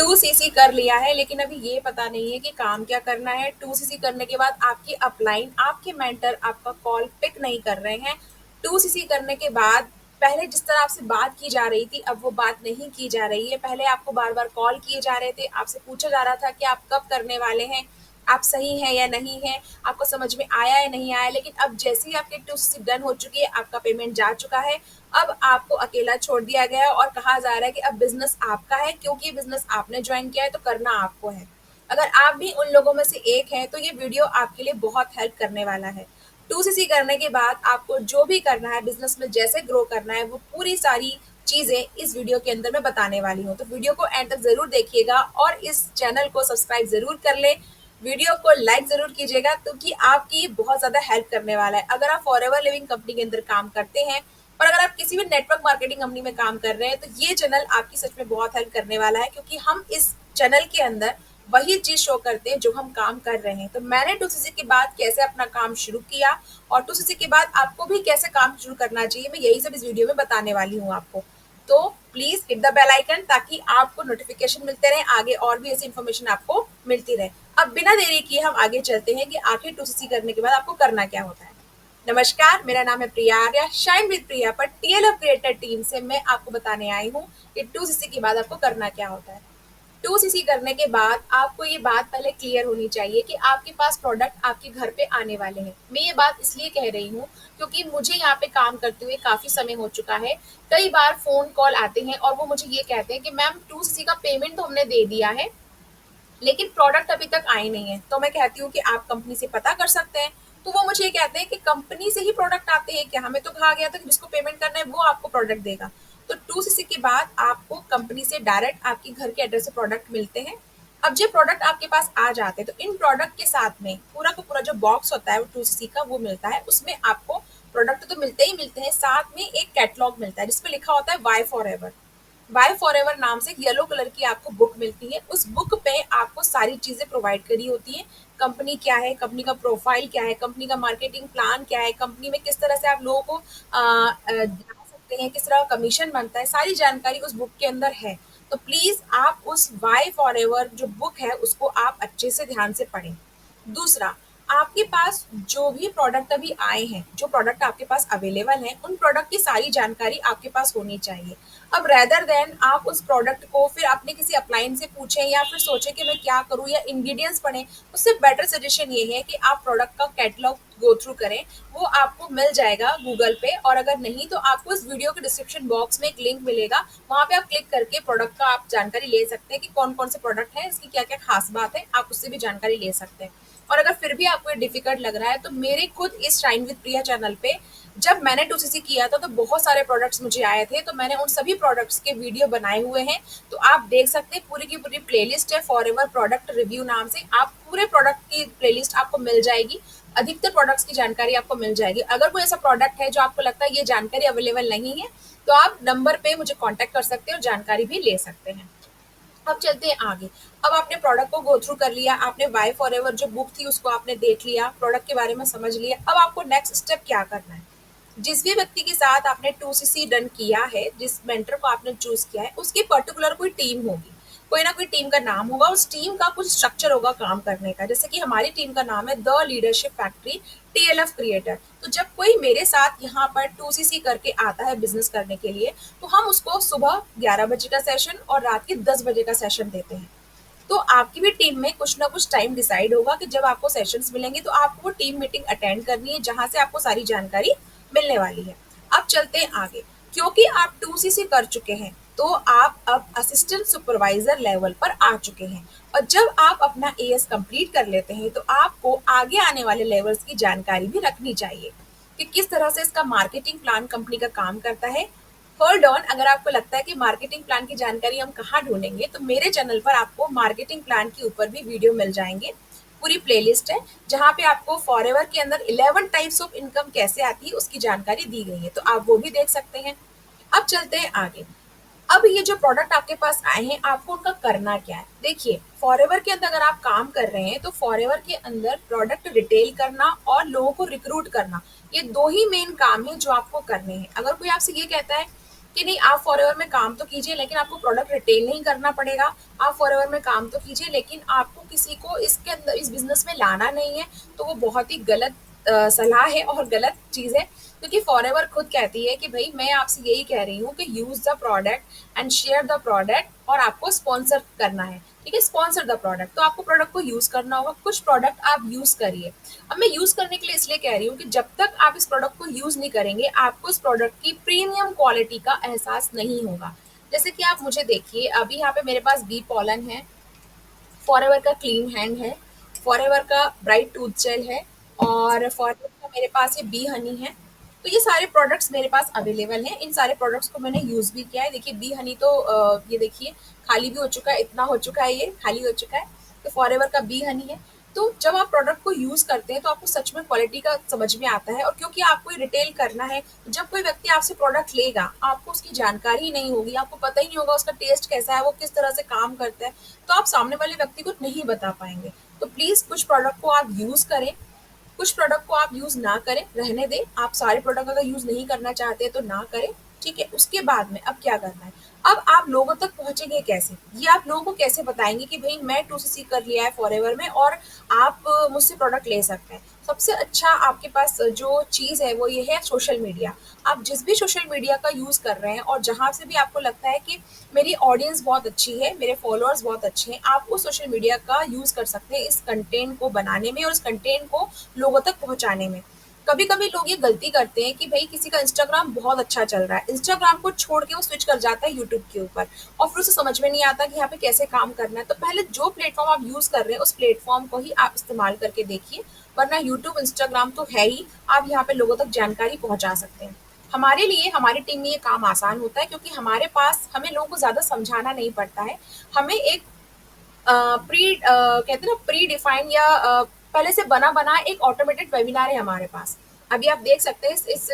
2cc कर लिया है, लेकिन अभी ये पता नहीं है कि काम क्या करना है। 2cc करने के बाद आपकी अपलाइन, आपके मेंटर आपका कॉल पिक नहीं कर रहे हैं। 2cc करने के बाद पहले जिस तरह आपसे बात की जा रही थी, अब वो बात नहीं की जा रही है। पहले आपको बार बार कॉल किए जा रहे थे, आपसे पूछा जा रहा था कि आप कब करने वाले हैं, आप सही हैं या नहीं है, आपको समझ में आया या नहीं आया। लेकिन अब जैसे ही आपकी 2cc डन हो चुकी है, आपका पेमेंट जा चुका है, अब आपको अकेला छोड़ दिया गया है और कहा जा रहा है कि अब बिजनेस आपका है, क्योंकि बिजनेस आपने ज्वाइन किया है तो करना आपको है। अगर आप भी उन लोगों में से एक हैं तो ये वीडियो आपके लिए बहुत हेल्प करने वाला है। 2cc करने के बाद आपको जो भी करना है, बिजनेस में जैसे ग्रो करना है, वो पूरी सारी चीजें इस वीडियो के अंदर मैं बताने वाली हूँ। तो वीडियो को एंड तक जरूर देखिएगा और इस चैनल को सब्सक्राइब जरूर कर ले। वीडियो को लाइक जरूर कीजिएगा, क्योंकि आपकी बहुत ज्यादा हेल्प करने वाला है। अगर आप फॉरएवर लिविंग कंपनी के अंदर काम करते हैं और अगर आप किसी भी नेटवर्क मार्केटिंग कंपनी में काम कर रहे हैं, तो ये चैनल आपकी सच में बहुत हेल्प करने वाला है, क्योंकि हम इस चैनल के अंदर वही चीज शो करते हैं जो हम काम कर रहे हैं। तो मैंने 2cc के बाद कैसे अपना काम शुरू किया और 2cc के बाद आपको भी कैसे काम शुरू करना चाहिए, मैं यही सब इस वीडियो में बताने वाली हूँ आपको। तो please hit the bell icon, ताकि आपको नोटिफिकेशन मिलते रहे, आगे और भी ऐसी इन्फॉर्मेशन आपको मिलती रहे। अब बिना देरी किए हम आगे चलते हैं कि आखिर 2cc करने के बाद आपको करना क्या होता है। नमस्कार, मेरा नाम है प्रिया आर्या, शाइन विद प्रिया पर टीएलएफ क्रिएटर टीम से मैं आपको बताने आई हूँ कि 2cc के बाद आपको करना क्या होता है। 2cc करने के बाद आपको ये बात पहले क्लियर होनी चाहिए कि आपके पास प्रोडक्ट आपके घर पे आने वाले हैं। मैं ये बात इसलिए कह रही हूँ क्योंकि मुझे यहाँ पे काम करते हुए काफी समय हो चुका है। कई बार फोन कॉल आते हैं और वो मुझे ये कहते हैं कि मैम 2cc का पेमेंट तो हमने दे दिया है, लेकिन प्रोडक्ट अभी तक आए नहीं है। तो मैं कहती हूँ कि आप कंपनी से पता कर सकते हैं। तो वो मुझे ये कहते हैं कि कंपनी से ही प्रोडक्ट आते हैं क्या, हमें तो कहा गया था कि जिसको पेमेंट करना है वो आपको प्रोडक्ट देगा। तो 2cc के बाद आपको कंपनी से डायरेक्ट आपके घर के एड्रेस से प्रोडक्ट मिलते हैं। अब जब प्रोडक्ट आपके पास आ जाते हैं तो इन प्रोडक्ट के साथ में पूरा का पूरा जो बॉक्स होता है वो 2cc का वो मिलता है। उसमें आपको प्रोडक्ट तो मिलते ही मिलते हैं, साथ में एक कैटलॉग मिलता है जिसपे लिखा होता है Y forever. Bye forever नाम से एक येलो कलर की आपको बुक मिलती है। उस बुक पे आपको सारी चीजें प्रोवाइड करी होती है। कंपनी क्या है, कंपनी का प्रोफाइल क्या है, कंपनी का मार्केटिंग प्लान क्या है, कंपनी में किस तरह से आप लोगों को जा सकते हैं, किस तरह का कमीशन बनता है, सारी जानकारी उस बुक के अंदर है। तो प्लीज आप उस वाई फॉरएवर जो बुक है उसको आप अच्छे से ध्यान से पढ़ें। दूसरा, आपके पास जो भी प्रोडक्ट अभी आए हैं, जो प्रोडक्ट आपके पास अवेलेबल हैं, उन प्रोडक्ट की सारी जानकारी आपके पास होनी चाहिए। अब रेदर देन आप उस प्रोडक्ट को फिर अपने किसी अपलाइन से पूछें या फिर सोचें कि मैं क्या करूं या इंग्रेडिएंट्स पढ़ें, उससे बेटर सजेशन ये है कि आप प्रोडक्ट का कैटलॉग गो थ्रू करें। वो आपको मिल जाएगा गूगल पे, और अगर नहीं तो आपको इस वीडियो के डिस्क्रिप्शन बॉक्स में एक लिंक मिलेगा, वहां पे आप क्लिक करके प्रोडक्ट का आप जानकारी ले सकते हैं कि कौन कौन से प्रोडक्ट है, इसकी क्या क्या खास बात है, आप उससे भी जानकारी ले सकते हैं। और अगर फिर भी आपको ये डिफिकल्ट लग रहा है तो मेरे खुद इस शाइन विद प्रिया चैनल पे जब मैंने 2cc किया था तो बहुत सारे प्रोडक्ट्स मुझे आए थे, तो मैंने उन सभी प्रोडक्ट्स के वीडियो बनाए हुए हैं। तो आप देख सकते हैं, पूरी की पूरी प्लेलिस्ट है फॉरएवर प्रोडक्ट रिव्यू नाम से। आप पूरे प्रोडक्ट की प्लेलिस्ट आपको मिल जाएगी, अधिकतर प्रोडक्ट्स की जानकारी आपको मिल जाएगी। अगर कोई ऐसा प्रोडक्ट है जो आपको लगता है ये जानकारी अवेलेबल नहीं है, तो आप नंबर पे मुझे कॉन्टेक्ट कर सकते हैं और जानकारी भी ले सकते हैं। अब चलते हैं आगे। अब आपने प्रोडक्ट को गो थ्रू कर लिया, आपने वाई फॉरएवर जो बुक थी उसको आपने देख लिया, प्रोडक्ट के बारे में समझ लिया। अब आपको नेक्स्ट स्टेप क्या करना है। जिस भी व्यक्ति के साथ आपने 2cc डन किया है, जिस मेंटर को आपने चूज किया है, उसकी पर्टिकुलर कोई टीम होगी, कोई ना कोई टीम का नाम होगा, उस टीम का कुछ स्ट्रक्चर होगा काम करने का। जैसे कि हमारी टीम का नाम है the leadership factory TLF creator. तो जब कोई मेरे साथ यहाँ पर 2cc करके आता है बिजनेस करने के लिए, तो हम उसको सुबह 11 बजे का सेशन और रात के 10 बजे का सेशन देते हैं। तो आपकी भी टीम में कुछ ना कुछ टाइम डिसाइड होगा कि जब आपको सेशंस मिलेंगे तो आपको वो टीम मीटिंग अटेंड करनी है, जहां से आपको सारी जानकारी मिलने वाली है। अब चलते हैं आगे। क्योंकि आप 2cc कर चुके हैं तो आप अब असिस्टेंट सुपरवाइजर लेवल पर आ चुके हैं, और जब आप अपना एएस कंप्लीट कर लेते हैं तो आपको आगे आने वाले लेवल्स की जानकारी भी रखनी चाहिए कि किस तरह से इसका मार्केटिंग प्लान कंपनी का काम करता है। होल्ड ऑन, अगर आपको लगता है कि मार्केटिंग प्लान की जानकारी हम कहाँ ढूंढेंगे, तो मेरे चैनल पर आपको मार्केटिंग प्लान के ऊपर भी वीडियो मिल जाएंगे। पूरी प्लेलिस्ट है जहाँ पे आपको फॉरएवर के अंदर 11 टाइप्स ऑफ इनकम कैसे आती है उसकी जानकारी दी गई है, तो आप वो भी देख सकते हैं। अब चलते हैं आगे। अब ये जो प्रोडक्ट आपके पास आए हैं, आपको उनका करना क्या है। देखिए, फॉरएवर के अंदर अगर आप काम कर रहे हैं तो फॉरएवर के अंदर प्रोडक्ट रिटेल करना और लोगों को रिक्रूट करना, ये दो ही मेन काम है जो आपको करने हैं। अगर कोई आपसे ये कहता है कि नहीं, आप फॉरएवर में काम तो कीजिए लेकिन आपको प्रोडक्ट रिटेल नहीं करना पड़ेगा। आप फॉरएवर में काम तो कीजिए लेकिन आपको किसी को इसके अंदर इस बिजनेस में लाना नहीं है। तो वो बहुत ही गलत सलाह है और गलत चीज़ है, क्योंकि फॉरएवर खुद कहती है कि भाई मैं आपसे यही कह रही हूँ कि use the product and share the product, और आपको स्पॉन्सर करना है। ठीक है, स्पॉन्सर द प्रोडक्ट, तो आपको प्रोडक्ट को यूज करना होगा। कुछ प्रोडक्ट आप यूज करिए। अब मैं यूज करने के लिए इसलिए कह रही हूँ कि जब तक आप इस प्रोडक्ट को यूज नहीं करेंगे आपको इस प्रोडक्ट की प्रीमियम क्वालिटी का एहसास नहीं होगा। जैसे कि आप मुझे देखिए, अभी यहाँ पे मेरे पास बी पॉलन है, फॉरएवर का क्लीन हैंड है, फॉरएवर का ब्राइट टूथ जेल है, और फॉरएवर का मेरे पास ये बी हनी है। तो ये सारे प्रोडक्ट्स मेरे पास अवेलेबल हैं। इन सारे प्रोडक्ट्स को मैंने यूज़ भी किया है। देखिए बी हनी तो ये देखिए खाली भी हो चुका है, इतना हो चुका है, ये खाली हो चुका है। तो फॉरएवर का बी हनी है। तो जब आप प्रोडक्ट को यूज़ करते हैं तो आपको सच में क्वालिटी का समझ में आता है, और क्योंकि आपको ये रिटेल करना है, जब कोई व्यक्ति आपसे प्रोडक्ट लेगा आपको उसकी जानकारी ही नहीं होगी, आपको पता ही नहीं होगा उसका टेस्ट कैसा है, वो किस तरह से काम करता है, तो आप सामने वाले व्यक्ति को नहीं बता पाएंगे। तो प्लीज़ कुछ प्रोडक्ट को आप यूज़ करें, कुछ प्रोडक्ट को आप यूज़ ना करें, रहने दें। आप सारे प्रोडक्ट अगर यूज़ नहीं करना चाहते हैं तो ना करें। ठीक है, उसके बाद में अब क्या करना है, अब आप लोगों तक पहुंचेंगे कैसे, ये आप लोगों को कैसे बताएंगे कि भाई मैं 2cc कर लिया है फॉरएवर में और आप मुझसे प्रोडक्ट ले सकते हैं। सबसे अच्छा आपके पास जो चीज़ है वो ये है सोशल मीडिया। आप जिस भी सोशल मीडिया का यूज़ कर रहे हैं और जहाँ से भी आपको लगता है कि मेरी ऑडियंस बहुत अच्छी है, मेरे फॉलोअर्स बहुत अच्छे हैं, आप उस सोशल मीडिया का यूज़ कर सकते हैं इस कंटेंट को बनाने में और इस कंटेंट को लोगों तक पहुंचाने में। कभी कभी लोग ये गलती करते हैं कि भाई किसी का इंस्टाग्राम बहुत अच्छा चल रहा है, इंस्टाग्राम को छोड़ के वो स्विच कर जाता है यूट्यूब के ऊपर, और फिर उसे समझ में नहीं आता कि यहाँ पे कैसे काम करना है। तो पहले जो प्लेटफॉर्म आप यूज कर रहे हैं उस प्लेटफॉर्म को ही आप इस्तेमाल करके देखिए, वरना यूट्यूब इंस्टाग्राम तो है ही, आप यहाँ पे लोगों तक जानकारी पहुंचा सकते हैं। हमारे लिए हमारी टीम में ये काम आसान होता है क्योंकि हमारे पास हमें लोगों को ज्यादा समझाना नहीं पड़ता है। हमें एक कहते हैं ना प्री डिफाइंड या पहले से बना बना एक ऑटोमेटेड वेबिनार है हमारे पास। अभी आप देख सकते हैं इस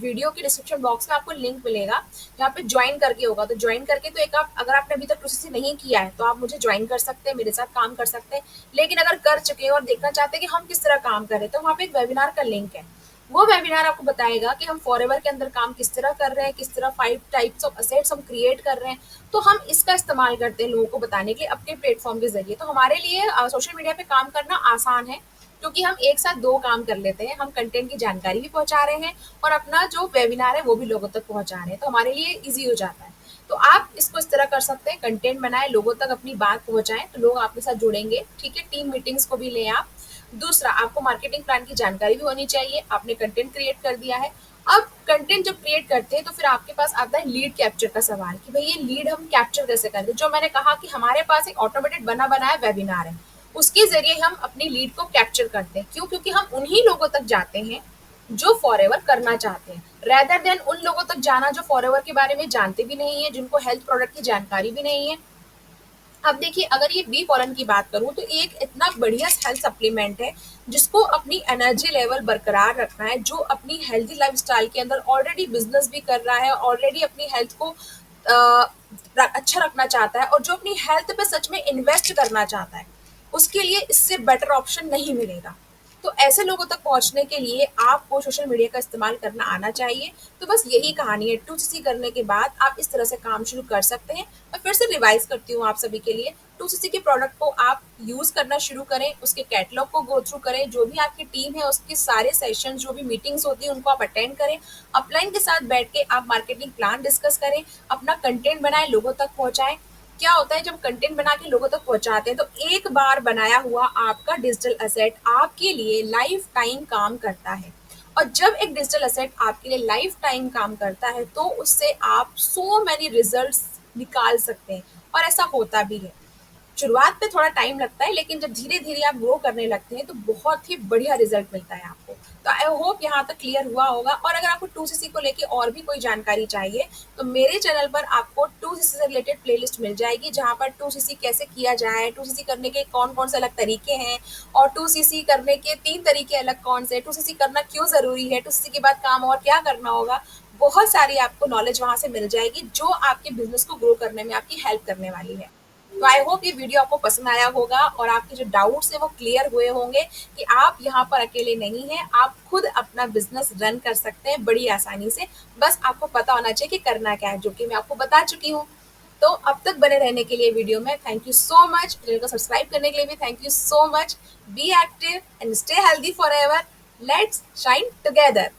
वीडियो के डिस्क्रिप्शन बॉक्स में आपको लिंक मिलेगा, यहाँ पे ज्वाइन करके होगा। तो ज्वाइन करके तो एक आप, अगर आपने अभी तक प्रोसेस नहीं किया है तो आप मुझे ज्वाइन कर सकते हैं, मेरे साथ काम कर सकते हैं। लेकिन अगर कर चुके हैं और देखना चाहते हैं कि हम किस तरह काम कर रहे हैं, तो वहाँ पे एक वेबिनार का लिंक है। वो वेबिनार आपको बताएगा कि हम फॉरएवर के अंदर काम किस तरह कर रहे हैं, किस तरह 5 टाइप्स ऑफ असेट्स हम क्रिएट कर रहे हैं। तो हम इसका इस्तेमाल करते हैं लोगों को बताने के लिए अपने प्लेटफॉर्म के जरिए। तो हमारे लिए सोशल मीडिया पे काम करना आसान है क्योंकि हम एक साथ दो काम कर लेते हैं, हम कंटेंट की जानकारी भी पहुंचा रहे हैं और अपना जो वेबिनार है वो भी लोगों तक पहुंचा रहे हैं, तो हमारे लिए ईजी हो जाता है। तो आप इसको इस तरह कर सकते हैं, कंटेंट बनाए, लोगों तक अपनी बात पहुंचाएं तो लोग आपके साथ जुड़ेंगे। ठीक है, टीम मीटिंग्स को भी लें आप। दूसरा, आपको मार्केटिंग प्लान की जानकारी भी होनी चाहिए। आपने कंटेंट क्रिएट कर दिया है, अब कंटेंट जब क्रिएट करते हैं तो फिर आपके पास आता है लीड कैप्चर का सवाल कि भाई ये लीड हम कैप्चर कैसे करें। जो मैंने कहा कि हमारे पास एक ऑटोमेटेड बना बनाया वेबिनार है, उसके जरिए हम अपनी लीड को कैप्चर करते हैं। क्यों? क्योंकि हम उन्हीं लोगों तक जाते हैं जो फॉरएवर करना चाहते हैं, रेदर देन उन लोगों तक जाना जो फॉरएवर के बारे में जानते भी नहीं है, जिनको हेल्थ प्रोडक्ट की जानकारी भी नहीं है। अब देखिए, अगर ये बी पॉलन की बात करूं तो एक इतना बढ़िया हेल्थ सप्लीमेंट है जिसको अपनी एनर्जी लेवल बरकरार रखना है, जो अपनी हेल्दी लाइफस्टाइल के अंदर ऑलरेडी बिजनेस भी कर रहा है, ऑलरेडी अपनी हेल्थ को अच्छा रखना चाहता है और जो अपनी हेल्थ पे सच में इन्वेस्ट करना चाहता है, उसके लिए इससे बेटर ऑप्शन नहीं मिलेगा। तो ऐसे लोगों तक पहुंचने के लिए आपको सोशल मीडिया का इस्तेमाल करना आना चाहिए। तो बस यही कहानी है, 2cc करने के बाद आप इस तरह से काम शुरू कर सकते हैं। मैं फिर से रिवाइज करती हूँ आप सभी के लिए, 2cc के प्रोडक्ट को आप यूज करना शुरू करें, उसके कैटलॉग को गो थ्रू करें, जो भी आपकी टीम है उसके सारे सेशन, जो भी मीटिंग्स होती है उनको आप अटेंड करें, अपलाइन के साथ बैठ के आप मार्केटिंग प्लान डिस्कस करें, अपना कंटेंट बनाएं, लोगों तक पहुंचाएं। क्या होता है जब कंटेंट बना के लोगों तक पहुंचाते हैं तो एक बार बनाया हुआ आपका डिजिटल असेट आपके लिए लाइफ टाइम काम करता है। और जब एक डिजिटल असेट आपके लिए लाइफ टाइम काम करता है तो उससे आप सो मैनी रिजल्ट्स निकाल सकते हैं, और ऐसा होता भी है। शुरुआत पे थोड़ा टाइम लगता है लेकिन जब धीरे धीरे आप ग्रो करने लगते हैं तो बहुत ही बढ़िया रिजल्ट मिलता है आपको। तो आई होप यहाँ तक क्लियर हुआ होगा। और अगर आपको 2cc को लेके और भी कोई जानकारी चाहिए तो मेरे चैनल पर आपको 2cc से रिलेटेड प्लेलिस्ट मिल जाएगी, जहाँ पर 2cc कैसे किया जाए, 2cc करने के कौन कौन से अलग तरीके हैं, और 2cc करने के 3 तरीके अलग कौन से, 2cc करना क्यों ज़रूरी है, 2cc के बाद काम और क्या करना होगा। बहुत सारी आपको नॉलेज वहाँ से मिल जाएगी जो आपके बिजनेस को ग्रो करने में आपकी हेल्प करने वाली है। तो आई होप ये वीडियो आपको पसंद आया होगा और आपके जो डाउट्स है वो क्लियर हुए होंगे कि आप यहाँ पर अकेले नहीं हैं, आप खुद अपना बिजनेस रन कर सकते हैं बड़ी आसानी से। बस आपको पता होना चाहिए कि करना क्या है, जो कि मैं आपको बता चुकी हूँ। तो अब तक बने रहने के लिए वीडियो में thank you so much. Channel को सब्सक्राइब करने के लिए भी thank you so much. Be active and stay healthy for ever. Let's shine together.